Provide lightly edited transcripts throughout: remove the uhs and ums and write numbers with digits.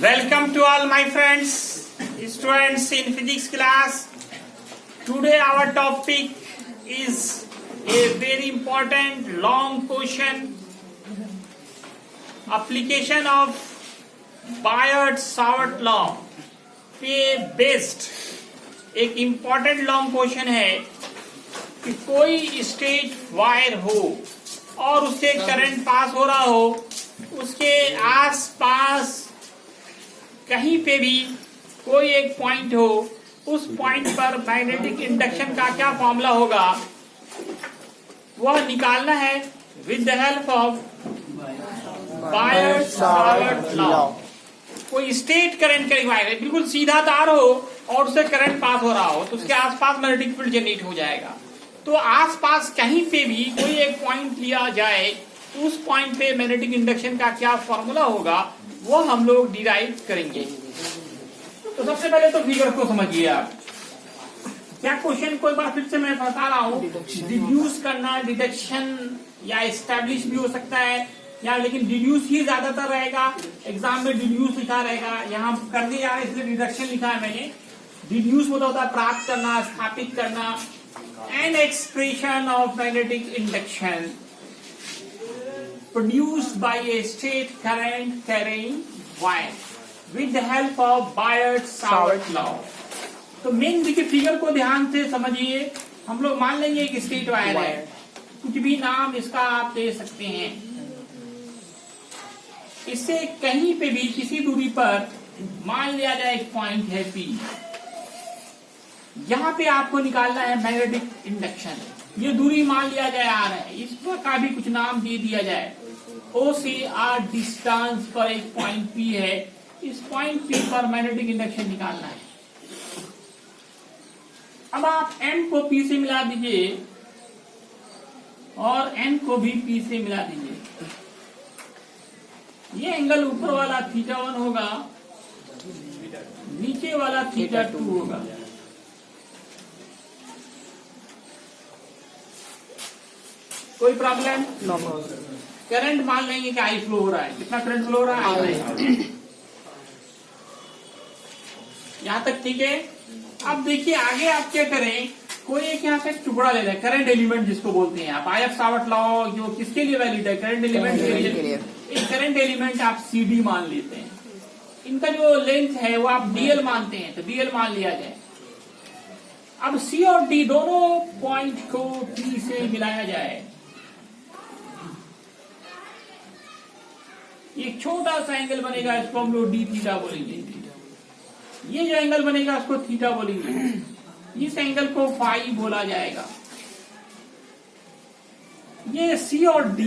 Welcome to all my friends, students in physics class. Today our topic is a very important long question. Application of Biot-Savart law पे based एक important long question है कि कोई straight wire हो और उससे current pass हो रहा हो, उसके आसपास कहीं पे भी कोई एक पॉइंट हो, उस पॉइंट पर मैग्नेटिक इंडक्शन का क्या फॉर्मूला होगा वह निकालना है with the help of Biot Savart law. कोई स्ट्रेट करंट का वायर है, बिल्कुल सीधा तार हो और उससे करंट पास हो रहा हो तो उसके आसपास मैग्नेटिक फील्ड जनरेट हो जाएगा। तो आसपास कहीं पे भी कोई एक पॉइंट लिया जाए तो उस पॉइंट पे मैग्नेटिक इंडक्शन का क्या फॉर्मूला होगा वो हम लोग डिराइव करेंगे। तो सबसे पहले तो फिगर को समझिए आप। क्या क्वेश्चन को एक बार फिर से मैं बता रहा हूँ, डिड्यूस करना, डिडक्शन या एस्टैब्लिश भी हो सकता है या लेकिन डिड्यूस ही ज्यादातर रहेगा। एग्जाम में डिड्यूस लिखा रहेगा, यहाँ कर दिया है इसलिए डिडक्शन लिखा है मैंने। डिड्यूस मतलब होता है प्राप्त करना, स्थापित करना। An expression of magnetic induction produced by a straight current carrying wire with the help of Biot-Savart law। तो मेन देखिए फिगर को ध्यान से समझिए। हम लोग मान लेंगे एक स्ट्रेट वायर है, कुछ भी नाम इसका आप दे सकते हैं। इससे कहीं पे भी किसी दूरी पर मान लिया जाए एक पॉइंट है P, यहाँ पे आपको निकालना है मैग्नेटिक इंडक्शन। ये दूरी मान लिया जाए R है, इस पर का भी कुछ नाम दे दिया जाए। O से R डिस्टेंस पर एक पॉइंट P है, इस पॉइंट P पर मैग्नेटिक इंडक्शन निकालना है। अब आप M को P से मिला दीजिए और N को भी P से मिला दीजिए। ये एंगल ऊपर वाला θ1 होगा, नीचे वाला θ2 होगा। कोई प्रॉब्लम? करंट मान लेंगे कि आई फ्लो हो रहा है। कितना करंट फ्लो हो रहा है? यहाँ तक ठीक है। अब देखिए आगे आप क्या करें, कोई एक यहाँ से टुकड़ा ले लें, करंट एलिमेंट जिसको बोलते हैं आप। बायट-सावर्ट लॉ जो किसके लिए वैलिड है? करंट एलिमेंट के लिए। एक करंट एलिमेंट आप CD मान लेते हैं, इनका जो लेंथ है वो आप DL मानते हैं तो DL मान लिया जाए। अब C और D दोनों पॉइंट को P से मिलाया जाए। एक छोटा सा एंगल बनेगा, इसको हम लोग D थीटा बोलेंगे। ये जो एंगल बनेगा उसको थीटा बोलेंगे। इस एंगल को फाई बोला जाएगा। ये C और D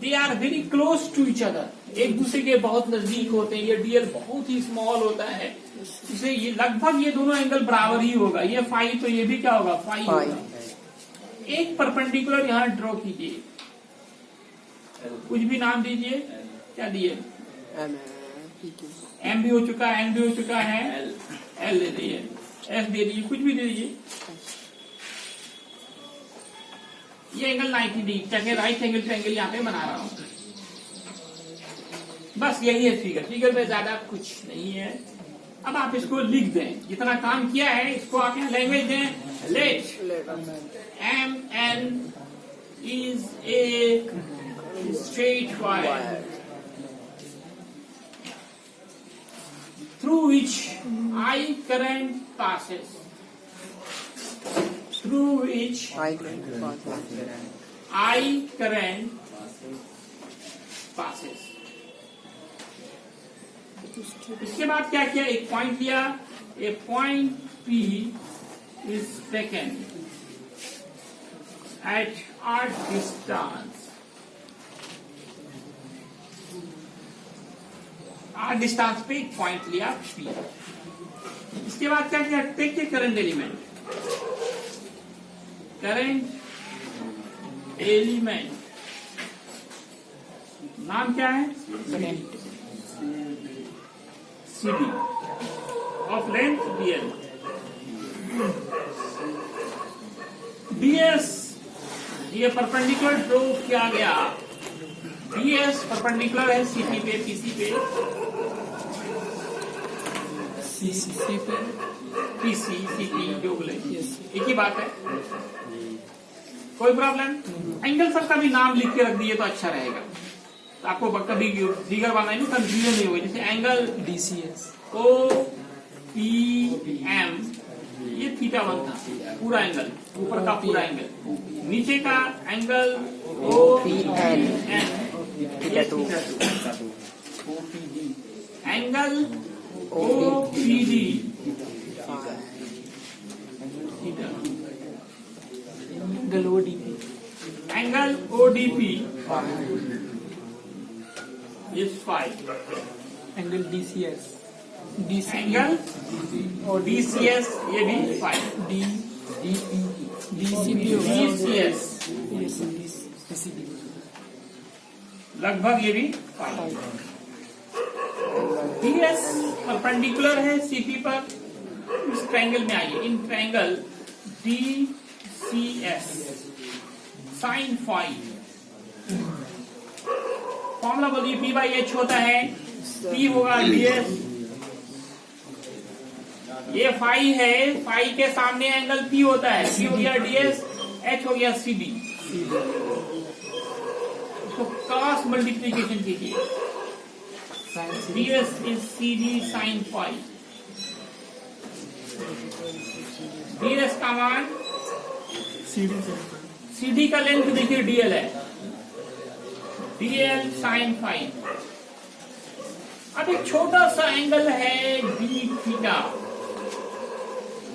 they are very close to each other, एक दूसरे के बहुत नजदीक होते हैं। ये DL बहुत ही स्मॉल होता है, इसे ये लगभग ये दोनों एंगल बराबर ही होगा। ये फाई तो ये भी क्या होगा? फाई होगा। एक परपेंडिकुलर यहाँ ड्रॉ कीजिए, कुछ भी नाम दीजिए। क्या दिए? M भी हो चुका है, N भी हो चुका है, L दे दीजिए, S दे दीजिए, कुछ भी दे दीजिए। ये एंगल 90 डिग्री चाहे राइट एंगल ट्रायंगल यहाँ पे बना रहा हूँ। बस यही है फिगर। फिगर में ज्यादा कुछ नहीं है। अब आप इसको लिख दें, जितना काम किया है इसको आप यहाँ लैंग्वेज दें। Let MN is a straight wire through which I current passes. Through which I current passes. इसके बाद क्या किया? एक पॉइंट लिया, एक point P is taken at R distance। R distance पे एक पॉइंट लिया P। इसके बाद क्या किया? टेक के करंट एलिमेंट। करंट एलिमेंट नाम क्या है? CD of length DL। DS ये परपेंडिकुलर ड्रॉ किया गया। DS परपेंडिकुलर है CP पे, PC पे। पीसी सीपी जो बोले एक ही बात है। कोई प्रॉब्लम? एंगल सर का भी नाम लिख के रख दिए तो अच्छा रहेगा, तो आपको कभी फिगर बनाए ना कंफ्यूजन नहीं होगी। जैसे एंगल DCS OPM, ये θ1 था, पूरा एंगल, ऊपर का पूरा एंगल, नीचे का angle OPN, θ2, angle OPD, angle ODP, angle ODP is 5, angle DCS, angle और DCS ये भी 5, DCS लगभग ये भी 5। DS परपेंडिकुलर है CP पर, इस ट्रायंगल में आइए, in triangle DCS sine phi, formula बोलिए, P/H होता है, P होगा DS, ये फाई है, फाई के सामने एंगल P होता है, P हो गया DS, H हो गया CD, तो क्रॉस मल्टीप्लीकेशन कीजिए, DS is CD sin phi, DS का मान CD का लेंथ देखिए DL है, DL sin phi। अब एक छोटा सा एंगल है D थीटा,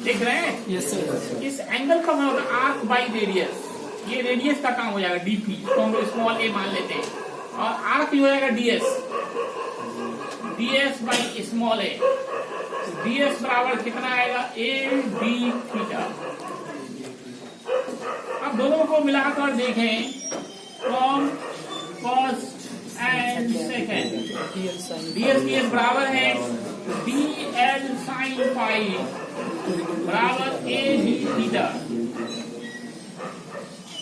देख रहे हैं? Yes sir. इस एंगल का मतलब आर्क बाई रेडियस, ये रेडियस का काम हो जाएगा DP, तो हम स्मॉल a मान लेते हैं, और आर्क हो जाएगा DS by small a, DS बराबर कितना आएगा AD थीटा। अब दोनों को मिलाकर देखें, from first and second, DS बराबर है DL साइन फाई बराबर AD थीटा,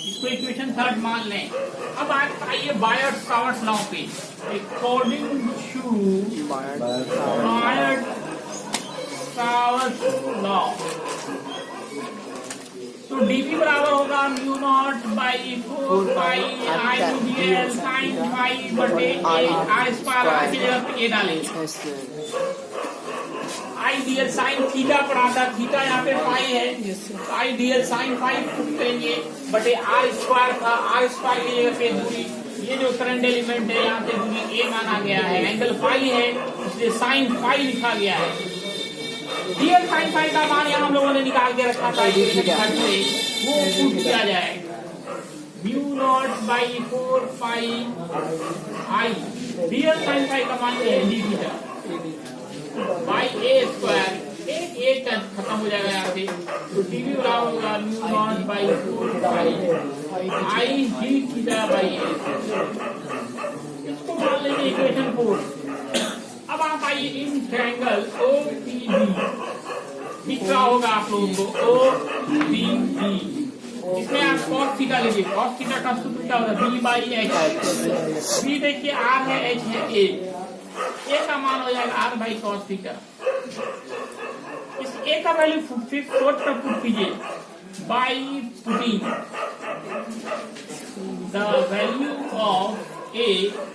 इसको इक्वेशन थर्ड मान लें। अब आइए बायट-सावर्ट लॉ पे, अकॉर्डिंग टू बायट-सावर्ट लॉ, तो dP बराबर होगा mu naught by 4 pi I DL sine phi बटे आर स्क्वायर, आर की जगह पे a डालेंगे, आई DL साइन थीटा पढ़ा था, थीटा यहाँ पे फाई है, आई DL साइन फाई करेंगे बटे आर स्क्वायर था, आर स्क्वायर की जगह पे दूरी, ये जो करंट एलिमेंट है यहाँ पे दूरी a माना गया है, एंगल फाई है इसलिए साइन फाई लिखा गया है। DL साइन फाई का मान यहाँ हम लोगों ने निकाल के रखा था, वो पुट किया जाएगा, mu naught by 4 pi I, DL sine phi का मान है d theta by a square, एक खत्म हो जाएगा यहाँ से, तो dV बराबर होगा mu naught by 4 pi I d theta by a, इसको मान लेंगे इक्वेशन 4। अब आप आइए इन ट्रायंगल OPB, दिख रहा होगा आप लोगों को OPB, इसमें आप cos थीटा लीजिए, cos थीटा का सूत्र क्या होता है B/H, B देखिए R है, H है A का मान हो जाएगा R बाई cos थीटा, इस A का वैल्यू फोर्थ पर पुट कीजिए, by putting the value of A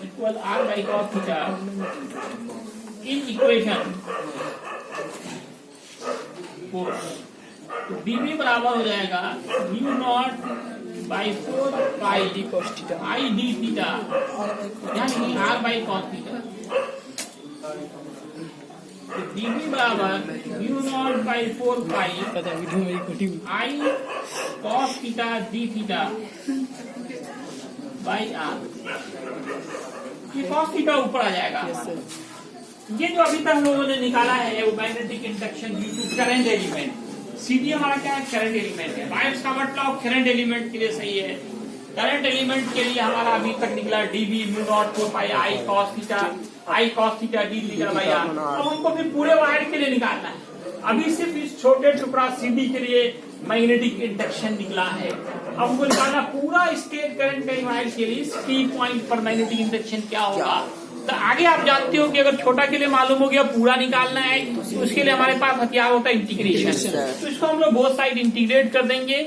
equal R by cos theta in equation 4, तो dV बराबर हो जाएगा mu naught by 4 pi I d theta, यानी R बाई cos थीटा, तो dV बराबर mu naught by 4 pi I cos theta d theta by R, ये cos theta ऊपर आ जाएगा। ये जो अभी तक हम लोगों ने निकाला है वो magnetic induction due to current element, CD हमारा क्या है, करंट एलिमेंट है, बायट-सावर्ट लॉ करंट एलिमेंट के लिए सही है, करंट एलिमेंट के लिए हमारा अभी तक निकला dV mu naught 4 pi I cos theta d theta by R। अब हमको भी पूरे वायर के लिए निकालना है, अभी सिर्फ इस छोटे टुकड़ा CD के लिए मैग्नेटिक इंडक्शन निकला है, अब हमको निकालना पूरा स्टेट करंट के वायर के लिए T पॉइंट पर मैग्नेटिक इंडक्शन क्या होगा, तो आगे आप जानते हो कि अगर छोटा के लिए मालूम हो गया पूरा निकालना है तो उसके लिए हमारे पास हथियार होता है इंटीग्रेशन। तो इसको हम लोग बोथ साइड इंटीग्रेट कर देंगे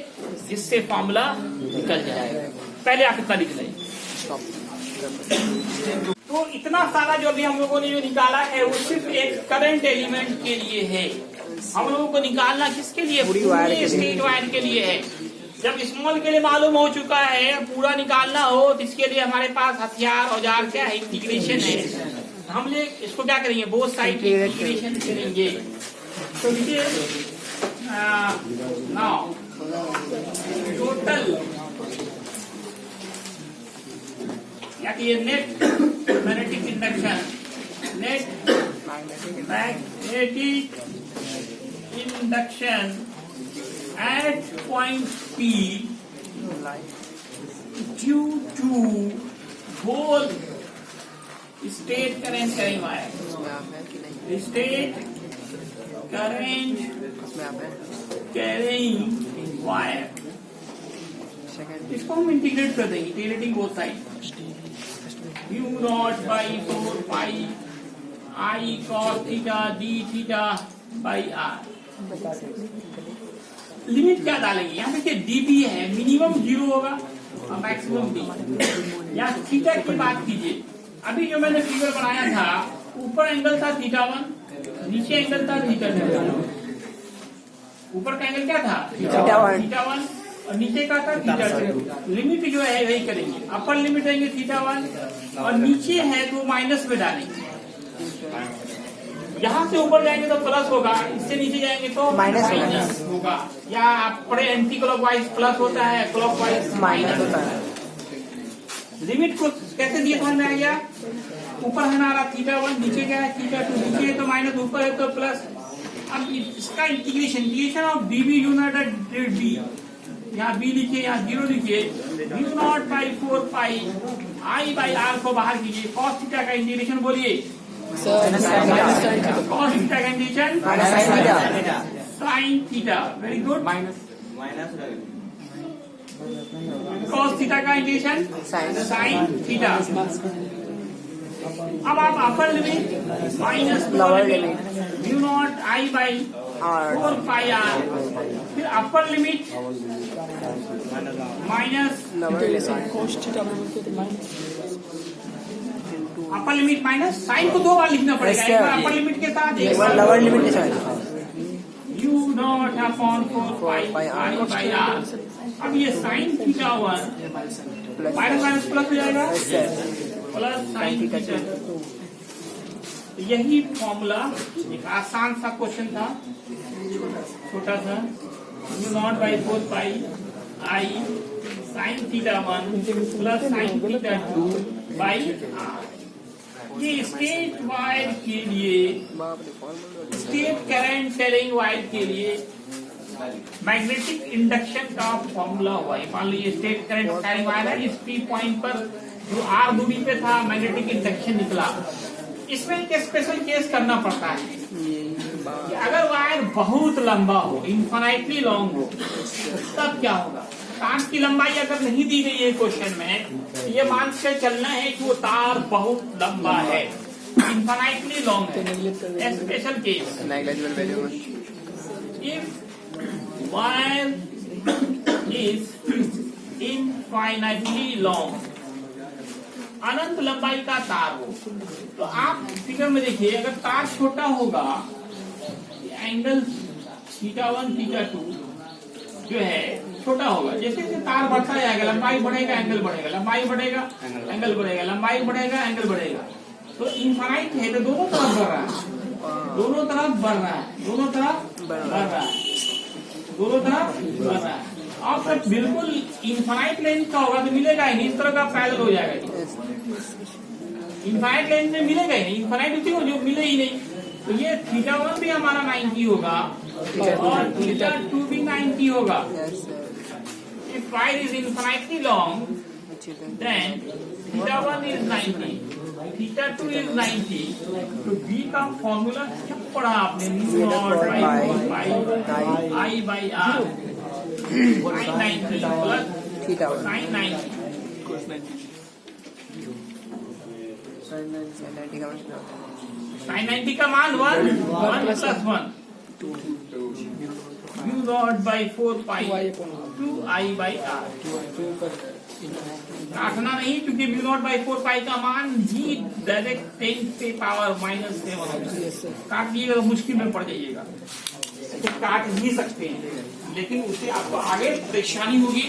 जिससे फॉर्मूला निकल जाएगा। पहले आप इतना लिख लें। तो इतना सारा जो अभी हम लोगों ने जो निकाला है वो सिर्फ एक करंट एलिमेंट के लिए है। हम लोगों को निकालना किसके लिए? पूरे स्टेट वायर के लिए है। जब स्मॉल के लिए मालूम हो चुका है, पूरा निकालना हो तो इसके लिए हमारे पास हथियार औजार क्या है? इंटीग्रेशन है। हम लोग इसको क्या करेंगे? बोथ साइड इंटीग्रेशन करेंगे। तो देखिए नाउ टोटल या कि ये net magnetic induction, net magnetic induction at point P due to whole state current carrying wire, state current carrying wire, इसको हम इंटीग्रेट कर देंगे, integrating both side. U not by 4 pi I cos theta d theta by r। Limit क्या डालेंगे? यहाँ देखिए dB है, minimum 0 होगा और मैक्सिमम d। या थीटा की बात कीजिए, अभी जो मैंने फिगर बनाया था ऊपर एंगल था θ1, नीचे एंगल था θ2। ऊपर का एंगल क्या था? θ1 और नीचे का था θ2। लिमिट जो है वही करेंगे, अपर लिमिट रहेंगे θ1 और नीचे है तो माइनस में डालेंगे। यहाँ से ऊपर जाएंगे तो प्लस होगा, इससे नीचे जाएंगे तो माइनस होगा। या आप पढ़े एंटी क्लॉकवाइज प्लस होता है, क्लॉकवाइज माइनस होता है। लिमिट को कैसे दिए समझ में आ गया? ऊपर है हमारा θ1, नीचे क्या है θ2, नीचे है तो माइनस, ऊपर है तो प्लस। अब इसका integration of dB mu naught d, यहाँ b लिखिए, यहाँ 0 लिखिए। Mu naught by 4 pi I by r को बाहर कीजिए। cos थीटा का इंटीग्रेशन बोलिए। cos थीटा का integration sin theta. Very good. cos theta का इंटीग्रेशन sin थीटा। अब आप upper limit minus lower limit mu naught I by 4 pi r, फिर upper limit minus upper limit minus sine को 2 बार लिखना पड़ेगा, एक बार अपर लिमिट के साथ, एक बार लोअर लिमिट के साथ। You not upon 4 pi I by r। अब ये साइन θ1 माइनस माइनस प्लस हो जाएगा, प्लस साइन थीटा। यही फॉर्मूला एक आसान सा क्वेश्चन था, छोटा सा। U naught by 4 pi I sine θ1 plus sine θ2 by r। ये स्टेट वायर के लिए, स्टेट करंट कैरिंग वायर के लिए मैग्नेटिक इंडक्शन का फॉर्मूला हुआ है। मान लीजिए स्टेट करंट कैरिंग वायर है, इस पी पॉइंट पर जो r दूरी पे था मैग्नेटिक इंडक्शन निकला। इसमें एक स्पेशल केस करना पड़ता है कि अगर वायर बहुत लंबा हो, इन्फिनाइटली लॉन्ग हो, तब क्या होगा? तार की लंबाई अगर नहीं दी गई है क्वेश्चन में, ये मान के चलना है कि वो तार बहुत लंबा है, इन्फिनाइटली लॉन्ग है। Special case, if wire is infinitely long, अनंत लंबाई का तार हो, तो आप फिगर में देखिए, अगर तार छोटा होगा, एंगल θ1 θ2 जो है छोटा होगा। जैसे जैसे तार बढ़ता जाएगा, लंबाई बढ़ेगा, एंगल बढ़ेगा, लंबाई बढ़ेगा, एंगल बढ़ेगा, लंबाई बढ़ेगा, एंगल बढ़ेगा। तो इनफाइनाइट है तो दोनों तरफ बढ़ रहा है, दोनों तरफ बढ़ रहा है, दोनों तरफ बढ़ रहा है, दोनों तरफ बढ़ रहा है। अब जब बिल्कुल इनफाइनाइट लेंथ का होगा तो मिलेगा ही नहीं, इस तरह का पैरेलल हो जाएगा। इनफाइनाइट लेंथ में मिलेगा ही नहीं, इनफाइनाइट उसी को जो मिले ही नहीं। तो ये θ1 भी हमारा 90 होगा और θ2 भी 90 होगा। If wire is infinitely long, then θ1 is 90, θ2 is 90। तो B का फॉर्मूला क्या पढ़ा आपने? Mu naught by 4 pi I by r, sin 90 plus sin 90। 90 का मतलब होता है। साइन 90 का मान 1 plus 1 mu naught by 4 pi 2 by R. काटना नहीं, क्योंकि म्यू नॉट बाई 4 पाई का मान ही डायरेक्ट 10 से पावर -7 होगा। काट दिएगा तो मुश्किल में पड़ जाइएगा। तो काट ही सकते हैं, लेकिन उससे आपको आगे परेशानी होगी।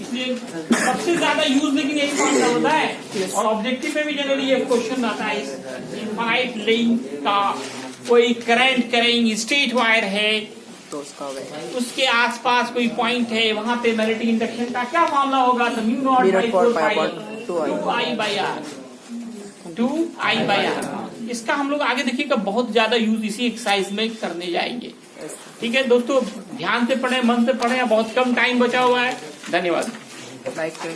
इसलिए सबसे ज्यादा यूज लेकिन यही फॉर्मूला होता है। और ऑब्जेक्टिव में भी जनरली ये क्वेश्चन आता है, इनफाइनाइट लेंथ का कोई करंट कैरिंग स्ट्रेट वायर है, तो उसका हो गया उसके आसपास कोई पॉइंट है, वहां पे मैग्नेटिक इंडक्शन का क्या फॉर्मूला होगा? तो mu naught by 4 pi 2 by R. इसका हम लोग आगे देखिएगा बहुत ज्यादा यूज इसी एक्सरसाइज में करने जाएंगे। ठीक है दोस्तों, ध्यान से पढ़े, मन से पढ़े, बहुत कम टाइम बचा हुआ है। धन्यवाद। लाइक करें।